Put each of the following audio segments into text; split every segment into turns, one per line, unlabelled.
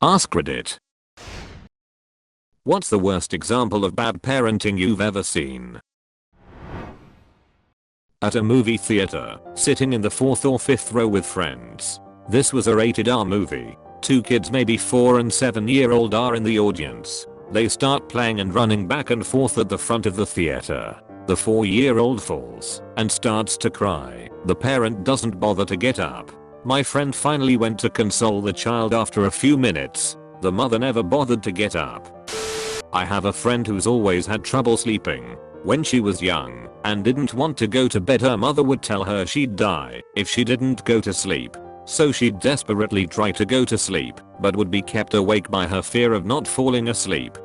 AskReddit. What's the worst example of bad parenting you've ever seen? At a movie theater, sitting in the 4th or 5th row with friends. This was a rated R movie. Two kids, maybe 4 and 7-year-old, are in the audience. They start playing and running back and forth at the front of the theater. The 4-year-old falls and starts to cry. The parent doesn't bother to get up. My friend finally went to console the child after a few minutes. The mother never bothered to get up. I have a friend who's always had trouble sleeping. When she was young and didn't want to go to bed, her mother would tell her she'd die if she didn't go to sleep. So she'd desperately try to go to sleep, but would be kept awake by her fear of not falling asleep.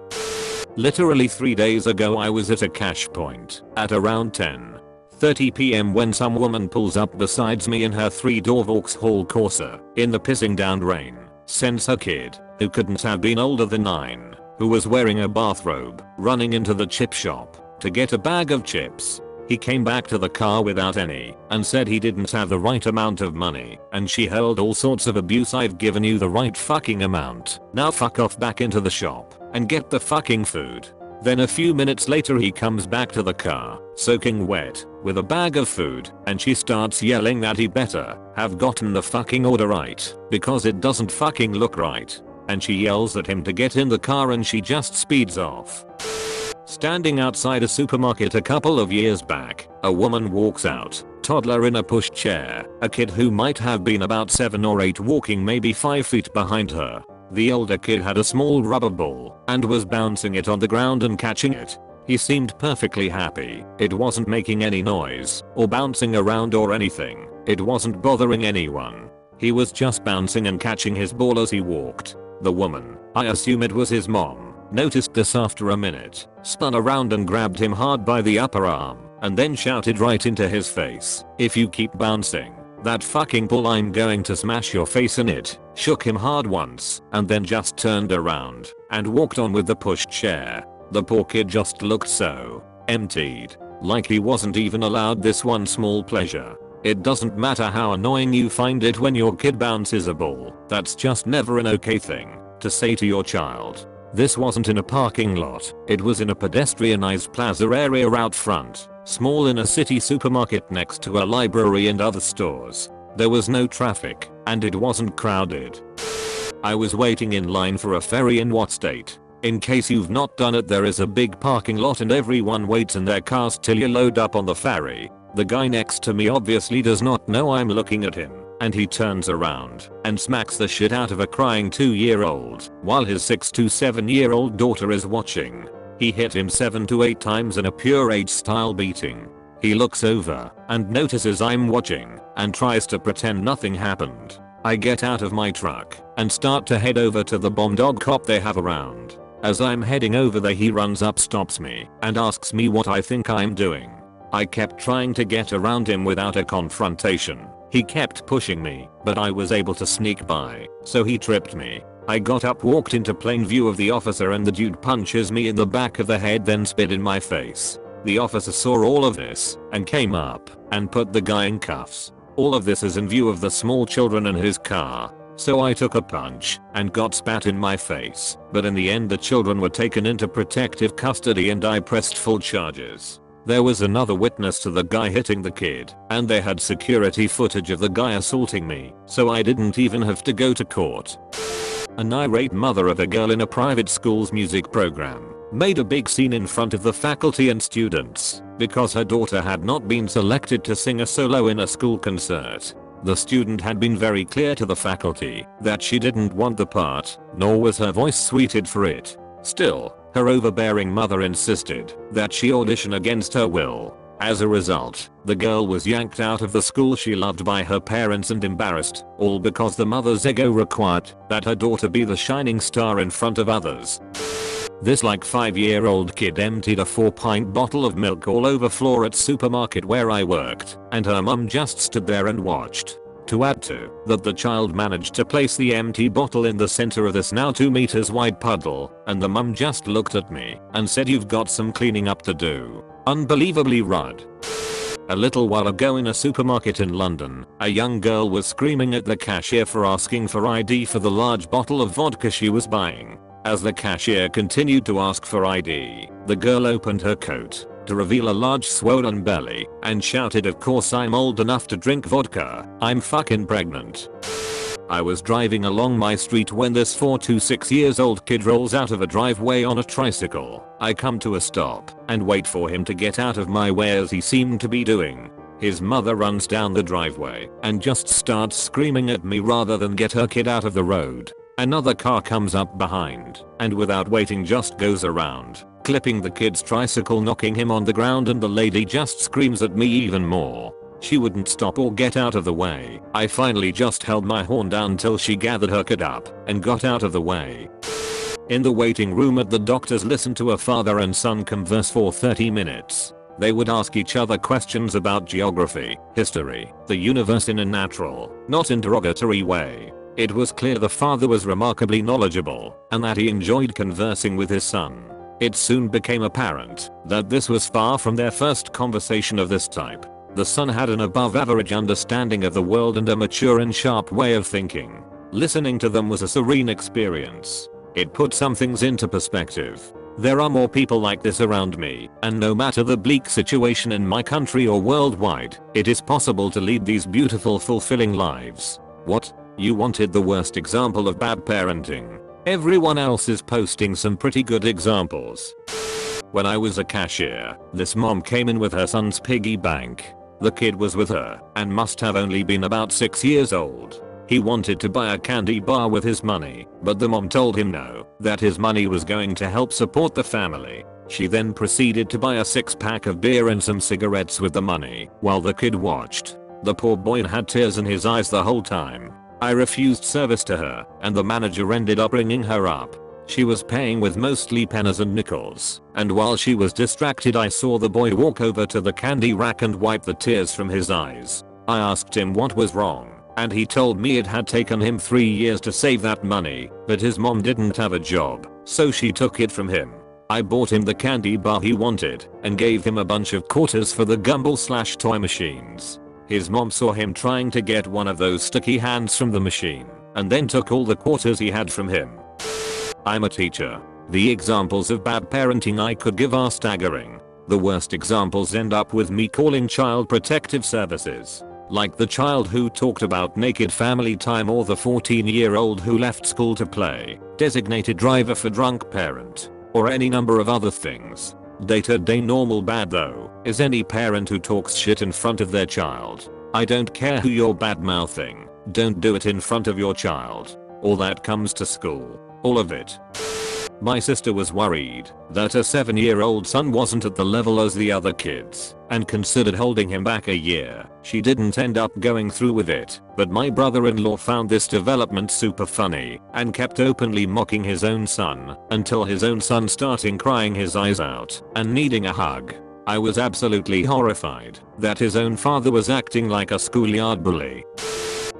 Literally 3 days ago, I was at a cash point at around 10:30 p.m. when some woman pulls up beside me in her 3-door Vauxhall Corsa in the pissing down rain, sends her kid, who couldn't have been older than 9, who was wearing a bathrobe, running into the chip shop to get a bag of chips. He came back to the car without any and said he didn't have the right amount of money, and she hurled all sorts of abuse. I've given you the right fucking amount. Now fuck off back into the shop and get the fucking food. Then a few minutes later he comes back to the car, soaking wet, with a bag of food, and she starts yelling that he better have gotten the fucking order right, because it doesn't fucking look right. And she yells at him to get in the car and she just speeds off. Standing outside a supermarket a couple of years back, a woman walks out, toddler in a pushchair, a kid who might have been about 7 or 8 walking maybe 5 feet behind her. The older kid had a small rubber ball and was bouncing it on the ground and catching it. He seemed perfectly happy. It wasn't making any noise or bouncing around or anything. It wasn't bothering anyone. He was just bouncing and catching his ball as he walked. The woman, I assume it was his mom, noticed this after a minute, spun around and grabbed him hard by the upper arm, and then shouted right into his face, "If you keep bouncing that fucking ball, I'm going to smash your face in it." Shook him hard once, and then just turned around and walked on with the pushchair. The poor kid just looked so emptied, like he wasn't even allowed this one small pleasure. It doesn't matter how annoying you find it when your kid bounces a ball, that's just never an okay thing to say to your child. This wasn't in a parking lot, it was in a pedestrianized plaza area out front, small in a city supermarket next to a library and other stores. There was no traffic, and it wasn't crowded. I was waiting in line for a ferry in what state? In case you've not done it, there is a big parking lot and everyone waits in their cars till you load up on the ferry. The guy next to me obviously does not know I'm looking at him, and he turns around and smacks the shit out of a crying 2-year-old while his 6 to 7-year-old daughter is watching. He hit him 7 to 8 times in a pure age style beating. He looks over and notices I'm watching and tries to pretend nothing happened. I get out of my truck and start to head over to the bomb dog cop they have around. As I'm heading over there, he runs up, stops me, and asks me what I think I'm doing. I kept trying to get around him without a confrontation. He kept pushing me, but I was able to sneak by, so he tripped me. I got up, walked into plain view of the officer, and the dude punches me in the back of the head, then spit in my face. The officer saw all of this and came up and put the guy in cuffs. All of this is in view of the small children in his car. So I took a punch and got spat in my face, but in the end the children were taken into protective custody and I pressed full charges. There was another witness to the guy hitting the kid, and they had security footage of the guy assaulting me, so I didn't even have to go to court. An irate mother of a girl in a private school's music program made a big scene in front of the faculty and students because her daughter had not been selected to sing a solo in a school concert. The student had been very clear to the faculty that she didn't want the part, nor was her voice suited for it. Still, her overbearing mother insisted that she audition against her will. As a result, the girl was yanked out of the school she loved by her parents and embarrassed, all because the mother's ego required that her daughter be the shining star in front of others. This like 5-year-old kid emptied a 4-pint bottle of milk all over floor at supermarket where I worked, and her mum just stood there and watched. To add to that, the child managed to place the empty bottle in the center of this now 2 meters wide puddle, and the mum just looked at me and said, "You've got some cleaning up to do." Unbelievably rude. A little while ago in a supermarket in London, a young girl was screaming at the cashier for asking for ID for the large bottle of vodka she was buying. As the cashier continued to ask for ID, the girl opened her coat to reveal a large swollen belly and shouted, "Of course I'm old enough to drink vodka, I'm fucking pregnant." I was driving along my street when this 4 to 6 years old kid rolls out of a driveway on a tricycle. I come to a stop and wait for him to get out of my way as he seemed to be doing. His mother runs down the driveway and just starts screaming at me rather than get her kid out of the road. Another car comes up behind and without waiting just goes around, clipping the kid's tricycle, knocking him on the ground, and the lady just screams at me even more. She wouldn't stop or get out of the way. I finally just held my horn down till she gathered her kid up and got out of the way. In the waiting room at the doctor's, listened to a father and son converse for 30 minutes. They would ask each other questions about geography, history, the universe in a natural, not interrogatory way. It was clear the father was remarkably knowledgeable and that he enjoyed conversing with his son. It soon became apparent that this was far from their first conversation of this type. The son had an above average understanding of the world and a mature and sharp way of thinking. Listening to them was a serene experience. It put some things into perspective. There are more people like this around me, and no matter the bleak situation in my country or worldwide, it is possible to lead these beautiful, fulfilling lives. What? You wanted the worst example of bad parenting? Everyone else is posting some pretty good examples. When I was a cashier, this mom came in with her son's piggy bank. The kid was with her and must have only been about 6 years old. He wanted to buy a candy bar with his money, but the mom told him no, that his money was going to help support the family. She then proceeded to buy a 6-pack of beer and some cigarettes with the money, while the kid watched. The poor boy had tears in his eyes the whole time. I refused service to her, and the manager ended up ringing her up. She was paying with mostly pennies and nickels, and while she was distracted I saw the boy walk over to the candy rack and wipe the tears from his eyes. I asked him what was wrong, and he told me it had taken him 3 years to save that money, but his mom didn't have a job, so she took it from him. I bought him the candy bar he wanted, and gave him a bunch of quarters for the gumball/toy machines. His mom saw him trying to get one of those sticky hands from the machine, and then took all the quarters he had from him. I'm a teacher. The examples of bad parenting I could give are staggering. The worst examples end up with me calling Child Protective Services. Like the child who talked about naked family time, or the 14-year-old who left school to play, designated driver for drunk parent, or any number of other things. Day-to-day normal bad though is any parent who talks shit in front of their child. I don't care who you're bad-mouthing, don't do it in front of your child. All that comes to school. All of it. My sister was worried that her 7-year-old son wasn't at the level as the other kids and considered holding him back a year. She didn't end up going through with it, but my brother-in-law found this development super funny and kept openly mocking his own son until his own son started crying his eyes out and needing a hug. I was absolutely horrified that his own father was acting like a schoolyard bully.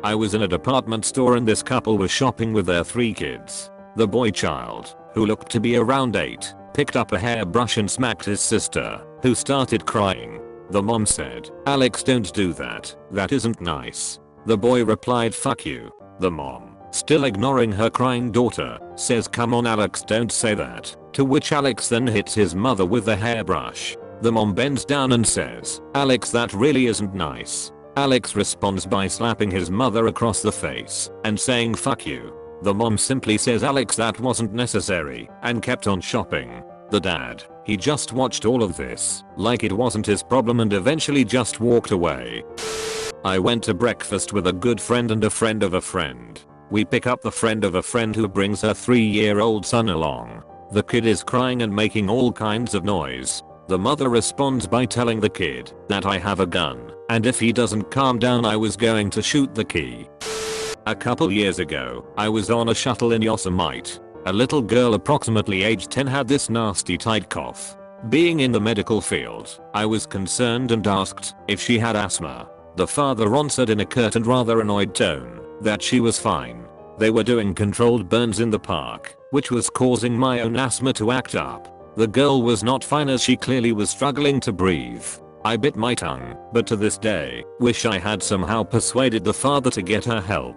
I was in a department store and this couple was shopping with their 3 kids. The boy child, who looked to be around 8, picked up a hairbrush and smacked his sister, who started crying. The mom said, "Alex, don't do that, that isn't nice." The boy replied, "Fuck you." The mom, still ignoring her crying daughter, says, "Come on Alex, don't say that," to which Alex then hits his mother with the hairbrush. The mom bends down and says, "Alex, that really isn't nice." Alex responds by slapping his mother across the face and saying, "Fuck you." The mom simply says, "Alex, that wasn't necessary," and kept on shopping. The dad, he just watched all of this like it wasn't his problem and eventually just walked away. I went to breakfast with a good friend and a friend of a friend. We pick up the friend of a friend who brings her 3-year-old son along. The kid is crying and making all kinds of noise. The mother responds by telling the kid that I have a gun, and if he doesn't calm down I was going to shoot the key. A couple years ago, I was on a shuttle in Yosemite. A little girl approximately age 10 had this nasty tight cough. Being in the medical field, I was concerned and asked if she had asthma. The father answered in a curt and rather annoyed tone that she was fine. They were doing controlled burns in the park, which was causing my own asthma to act up. The girl was not fine as she clearly was struggling to breathe. I bit my tongue, but to this day, wish I had somehow persuaded the father to get her help.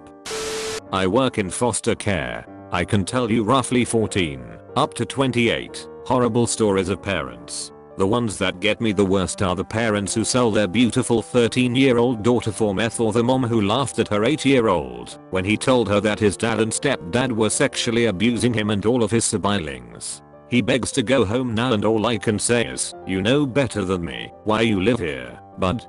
I work in foster care. I can tell you roughly 14, up to 28, horrible stories of parents. The ones that get me the worst are the parents who sell their beautiful 13-year-old daughter for meth, or the mom who laughed at her 8-year-old when he told her that his dad and stepdad were sexually abusing him and all of his siblings. He begs to go home now and all I can say is, you know better than me why you live here, bud.